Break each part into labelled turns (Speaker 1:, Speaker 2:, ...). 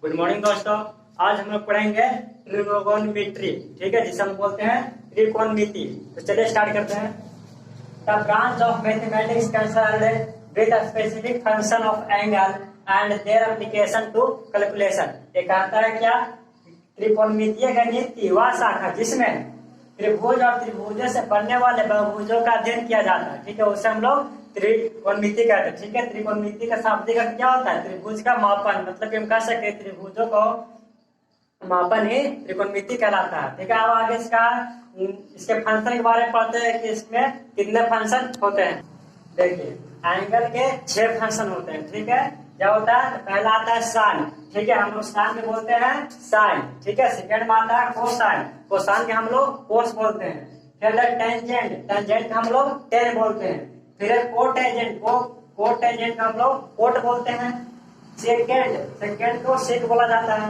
Speaker 1: Good morning दोस्तों। आज हम लोग पढ़ेंगे ट्रिगोनोमेट्री, ठीक है, जिसे हम बोलते हैं त्रिकोणमिति। तो चलिए स्टार्ट करते हैं। The branch of mathematics concerned with a specific function of angle and their application to calculation. ये कहता है क्या, त्रिकोणमितीय गणित की वह शाखा जिसमें त्रिभुज और त्रिभुजों से बनने वाले बहुभुजों का अध्ययन किया जाता है, ठीक है, उसे हम लोग त्रिकोणमिति कहते हैं। ठीक है, त्रिकोणमिति का शाब्दिक अर्थ क्या होता है? त्रिभुज का मापन, मतलब कि हम कह सकते हैं त्रिभुजों को मापन ही त्रिकोणमिति कहलाता है। ठीक है, अब आगे इसके फंक्शन के बारे में पढ़ते हैं कि इसमें कितने फंक्शन होते हैं। देखिए, एंगल के 6 फंक्शन होते हैं। ठीक है, क्या होता है? तो पहला आता है साइन, ठीक है, हम लोग साइन में बोलते हैं साइन। ठीक है, सेकंड में आता है कोसाइन, कोसाइन के हम लोग कोस बोलते हैं। फिर टेंजेंट, टेंजेंट हम लोग टेन बोलते हैं। फिर कोटेंजेंट, कोटेंजेंट हम लोग कोट बोलते हैं। सेकेंड, सेकेंड को सेक बोला जाता है।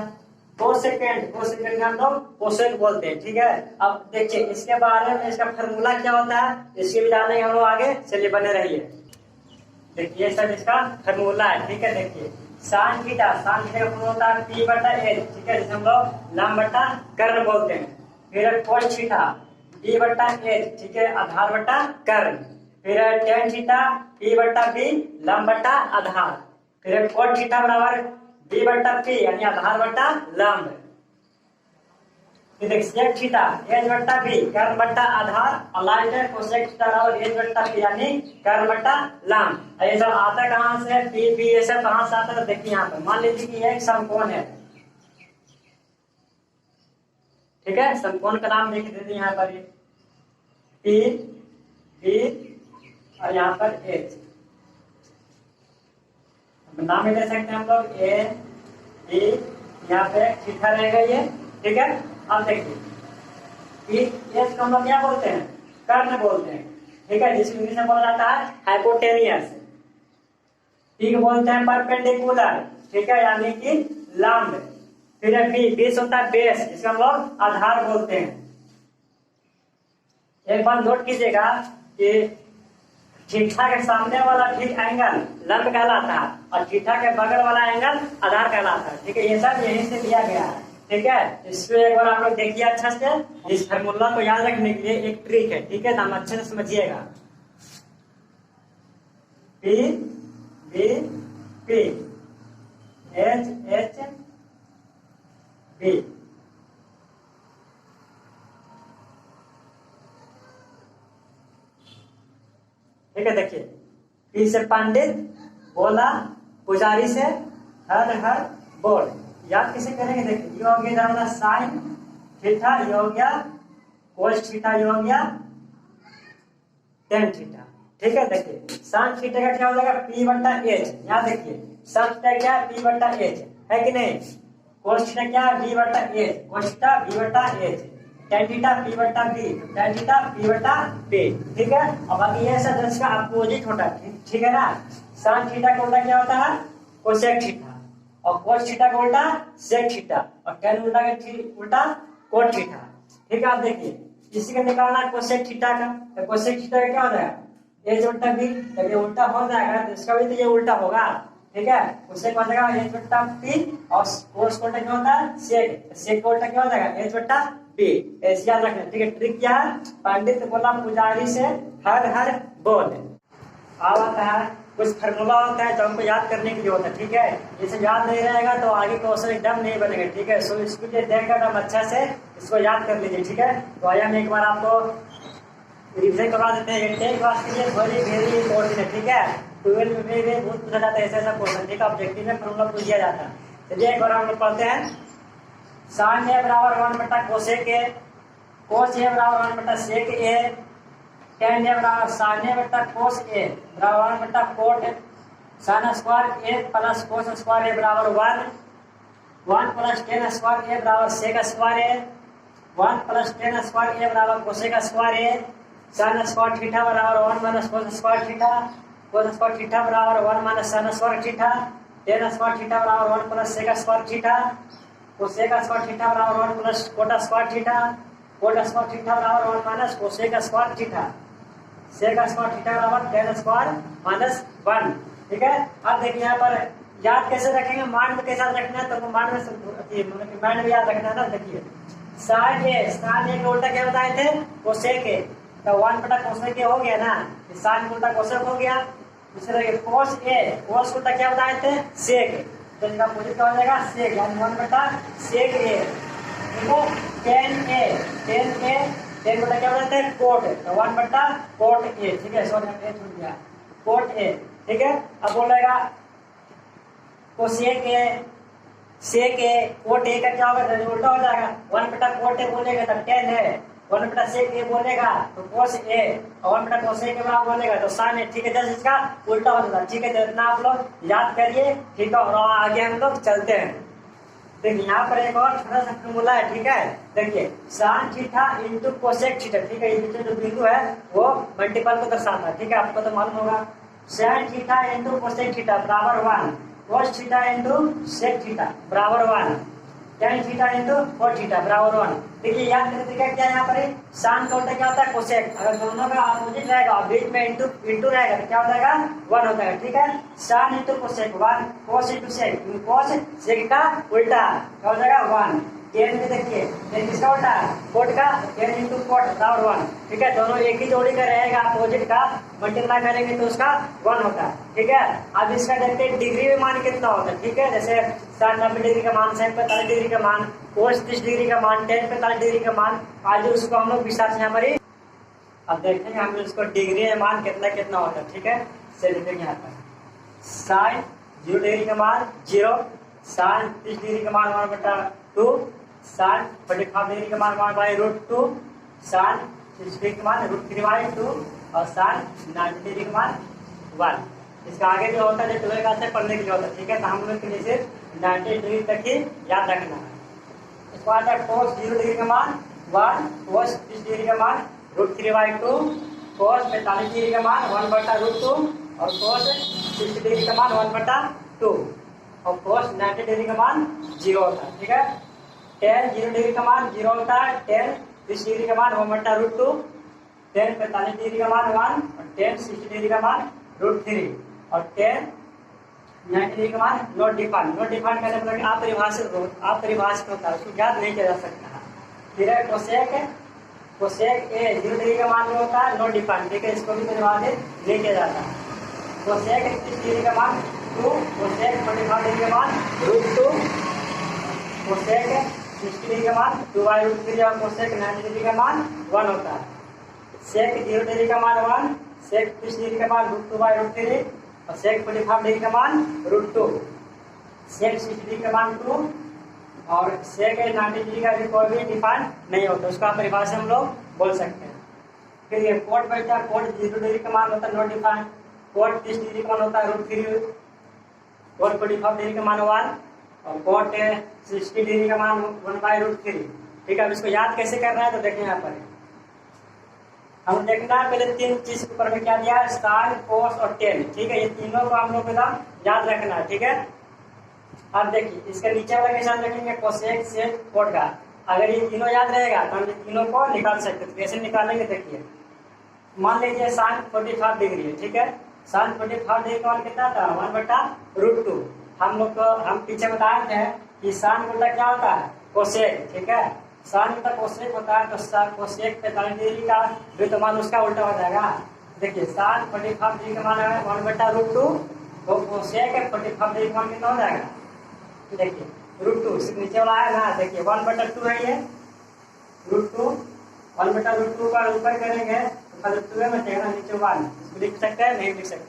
Speaker 1: को सेकेंड हम लोग कोसेक बोलते हैं। ठीक है, अब देखिए इसके बारे में, इसका फार्मूला क्या होता है, इसके भी जानेंगे हम लोग आगे। चलिए बने रहिए। देखिए सब इसका फार्मूला है। ठीक है, देखिए साइन थीटा का फार्मूला होता है P बटा L, ठीक है, जिसे हम लोग लंब बटा कर्ण बोलते हैं। फिर कोस थीटा B बटा L, ठीक है, आधार बटा कर्ण। फिर टेन थीटा P बटा B, लंब बटा आधार। फिर कोट थीटा बराबर B बटा P, यानी आधार बटा लंब। फिर देखिए सेक थीटा H बटा B, कर्ण बटा आधार, और लाइन है कोसेक थीटा बराबर H बटा P, यानी कर्ण बटा लंब। ये सब आता कहाँ से? P B, ये सब कहाँ से आता है? देखिए यहाँ पर मान लीजिए कि एक समकोण है, ठीक है, समकोण का नाम लिख देते हैं यहाँ पर P B और यहाँ पर H। नाम ही दे सकते हैं हम लोग A B, यहाँ पे थीटा रहेगा ये। ठीक है, अब देखिए H को हम लोग क्या बोलते हैं? कर्ण बोलते हैं। ठीक है, जिसको इंग्लिश में बोला जाता है हाइपोटेनियस। P को बोलते हैं परपेंडिकुलर, ठीक है, यानी कि लंब। फिर बेस होता है बेस, जिसको हम लोग आधार बोलते हैं। एक बार नोट कीजिएगा कि थीटा के सामने वाला ठीक एंगल लंब कहलाता है और थीटा के बगल वाला एंगल आधार कहलाता है। ठीक है, ये सब यहीं से दिया गया है। ठीक है, इसको एक बार आप लोग देखिए अच्छा से। इस फार्मूला को याद रखने के लिए एक ट्रिक है, ठीक है, तो हम अच्छे से समझिएगा। P B P H H B, ठीक है। देखिए पी से पंडित, बोला पुजारी से हर हर बोल, याद कैसे करेंगे? देखिए ये हो गया साइन थीटा, ये हो गया कोस थीटा, ये हो गया टेन थीटा। ठीक है, देखिए साइन थीटा का क्या हो जाएगा? P बटा H। यहाँ देखिए साइन थीटा क्या है? P बटा H है कि नहीं? कोस थीटा क्या है? B बटा H, कोस थीटा B बटा H। टेन थीटा P बटा B, टेन थीटा P बटा B। ठीक है, अब बाकी ये सब इसका अपोजिट होता है। ठीक है ना, साइन थीटा का उल्टा क्या होता है? कोसेक थीटा, और कोस थीटा का उल्टा सेक थीटा, और टेन उल्टा का उल्टा कोट थीटा। ठीक है, आप देखिए इसी का निकालना कोसेक थीटा का, तो कोसेक थीटा का क्या हो जाएगा? H बटा B, जब ये उल्टा हो जाएगा तो इसका भी तो ये उल्टा होगा। ठीक है, उससे क्या हो जाएगा? H बटा P, और कोस का उल्टा क्या होता है? सेक, सेक का उल्टा क्या हो जाएगा? H बटा B। ऐसे याद रखना। ठीक है, ट्रिक क्या है? पंडित बोला पुजारी से हर हर बोल। अब आता है कुछ फार्मूला होता है जो हमको याद करने के लिए होता है। ठीक है, इसे याद नहीं रहेगा तो आगे क्वेश्चन एकदम नहीं बनेगा। ठीक है, सो इसको देखकर हम अच्छा से इसको याद कर लीजिए। ठीक है, तो आइए हम एक बार आपको रिविजन करवा देते हैं। टेन क्लास के लिए वेरी वेरी इंपॉर्टेंट है। ठीक है, 12 में भी बहुत पूछा जाता है ऐसा क्वेश्चन। ठीक है, ऑब्जेक्टिव में फार्मूला पूछ दिया जाता है। चलिए एक बार हम लोग पढ़ते हैं। साइन ए बराबर 1 बटा कोसेक ए, कोस ए बराबर 1 बटा सेक ए, टेन ए बराबर साइन ए बटा कोस ए बराबर 1 बटा cot sine square A plus cos square A बराबर 1, 1 प्लस टेन स्क्वायर ए बराबर sec square A, 1 plus tan square A बराबर cosec square A, sine square theta बराबर 1 minus cos square theta, cos square theta बराबर 1 minus sine square theta, tan square theta बराबर 1 plus sec square theta, cosec square theta बराबर 1 plus cot square theta, cot square theta बराबर 1 minus cosec square theta, sec square theta बराबर tan square minus 1। ठीक है, अब देखिए यहाँ पर याद कैसे रखेंगे, मान में कैसे रखना है, तो मान में मान भी याद रखना है ना। देखिए साइन ए का उल्टा क्या बताए थे, कोसेक ए, तो 1 बटा कोसेक ए हो गया ना, साइन का उल्टा कोसेक हो गया। दूसरा कोस ए, कोस का उल्टा क्या बताए थे, सेक, तो इसका अपोजिट क्या हो जाएगा, सेक, यानी 1 बटा सेक ए। देखो टेन बटा क्या बताते हैं, कोट, तो 1 बटा कोट ए, ठीक है, सॉरी ए छूट गया, कोट ए, ठीक है। अब बोलेगा cosec A, sec A, cot A का क्या होगा, उल्टा हो जाएगा, 1 बटा कोट ए बोलेगा तो 10 है, 1 बटा सेक ए बोलेगा तो कोस ए, और 1 बटा कोसेक ए बोलेगा तो साइन ए, ठीक है। जैसे इसका उल्टा हो जाता, ठीक है, तो इतना आप लोग याद करिए, ठीक है। और आगे हम लोग चलते हैं। देखिए यहाँ पर एक और छोटा सा फॉर्मूला है, ठीक है। देखिए sign theta into cosec theta, ठीक है, ये जो बिंदु है वो मल्टीपल को दर्शाता है, ठीक है, आपको तो मालूम होगा। Sine theta into cosec theta बराबर 1, cos theta into sec theta बराबर 1, tan theta into cot theta बराबर 1। देखिए याद करने तरीका क्या है, यहाँ पर साइन का उल्टा क्या होता है, कोसेक, अगर दोनों का अपोजिट रहेगा और बीच में इंटू रहेगा तो क्या हो जाएगा, 1 हो जाएगा, ठीक है। साइन इंटू कोसेक 1, कोस इंटू सेक, कोस सेक का उल्टा क्या हो जाएगा 1। tan में देखिए tan किसका उल्टा है, कोट का, tan इंटू कोट बराबर 1, ठीक है। दोनों एक ही जोड़ी का रहेगा, अपोजिट का मल्टीप्लाई करेंगे तो उसका 1 होता है, ठीक है। अब इसका देखते हैं डिग्री में मान कितना होता है, ठीक है। जैसे साइन 90 डिग्री का मान, साइन 45 डिग्री का मान, कोस 30 डिग्री का मान, tan 45 डिग्री का मान, आज उसको हम लोग विस्तार से यहाँ पर अब देखेंगे हम उसको डिग्री में मान कितना कितना होता है, ठीक है। चलिए देखिए यहाँ पर साइन 0 डिग्री का मान 0, साइन 30 डिग्री का मान 1/2, साइन 45 डिग्री का मान 1/√2, साइन 60 डिग्री का मान √3/2 और साइन 90 डिग्री का मान 1। इसका आगे जो होता है जो 12 क्लास से पढ़ने के लिए होता है, ठीक है। तो हम लोग के लिए सिर्फ 90 डिग्री तक ही याद रखना है। इसको आता है कोस 0 डिग्री का मान 1, कोस 30 डिग्री का मान √3/2, कोस 45 डिग्री का मान 1/√2 और कोस 60 डिग्री का मान 1/2 और कोस 90 डिग्री का मान 0 होता है, ठीक है। tan 0 डिग्री का मान 0 होता है, tan 30 डिग्री का मान 1/√2, tan 45 डिग्री का मान 1 और tan 60 डिग्री का मान √3 और tan 90 डिग्री का मान नॉट डिफाइंड। नॉट डिफाइंड का मतलब अपरिभाषित होता है, उसको ज्ञात नहीं किया जा सकता है। फिर है कोसेक ए 0 डिग्री का मान जो होता है नॉट डिफाइंड, ठीक है, इसको भी परिभाषित नहीं किया जाता। कोसेक 30 डिग्री का मान 2, कोसेक 45 डिग्री का मान √2, कोसेक 60 डिग्री का मान 2/√3 और कोसेक 90 डिग्री का मान 1 होता है। सेक 0 डिग्री का मान 1, सेक 30 डिग्री का मान √2/√3 और सेक 45 डिग्री का मान √2, सेक 60 डिग्री का मान 2 और सेक 90 डिग्री का भी कोई भी डिफाइन नहीं होता, उसका परिभाषा हम लोग बोल सकते हैं। फिर ये कोट बैठता है, कोट 0 डिग्री का मान होता है नॉट डिफाइन, कोट 30 डिग्री का मान होता है √3, कोट 45 डिग्री का मान 1 और कोट 60 डिग्री का मान 1/√3, ठीक है। अब इसको याद कैसे करना है तो देखिए यहाँ पर हम देखना है पहले 3 चीज के ऊपर में क्या दिया है, साइन, कोस और tan, ठीक है। ये तीनों को हम लोग को याद रखना है, ठीक है। अब देखिए इसके नीचे वाला कैसे याद रखेंगे, कोसेक, सेक, कोट का। अगर ये तीनों याद रहेगा तो हम ये तीनों को निकाल सकते हैं। कैसे निकालेंगे देखिए, मान लीजिए साइन 45 डिग्री है, ठीक है। साइन 45 डिग्री का मान कितना था 1/√2। हम लोग को हम पीछे बताए थे कि साइन उल्टा क्या होता है, कोसेक, ठीक है। साइन उल्टा कोसेक होता है तो कोसेक 45 डिग्री का भी तो मान उसका उल्टा हो जाएगा। देखिए साइन 45 डिग्री का मान है 1/√2 तो कोसेक 45 डिग्री का मान कितना हो जाएगा, देखिए √2 नीचे वाला है ना, देखिए 1/2 है ये √2, 1/√2 का ऊपर करेंगे तो 2 में जाएगा नीचे 1, इसको लिख सकते हैं नहीं लिख सकते,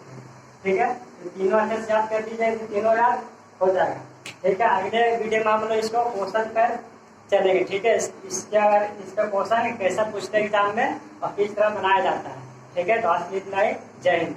Speaker 1: ठीक है। तो तीनों अच्छे से याद कर दीजिए, तीनों याद हो जाएगा, ठीक है। अगले वीडियो में हम लोग इसको क्वेश्चन पर चलेंगे, ठीक है। इसका क्वेश्चन कैसा पूछते हैं एग्जाम में और किस तरह बनाया जाता है, ठीक है। तो आज के लिए इतना ही, जय हिंद।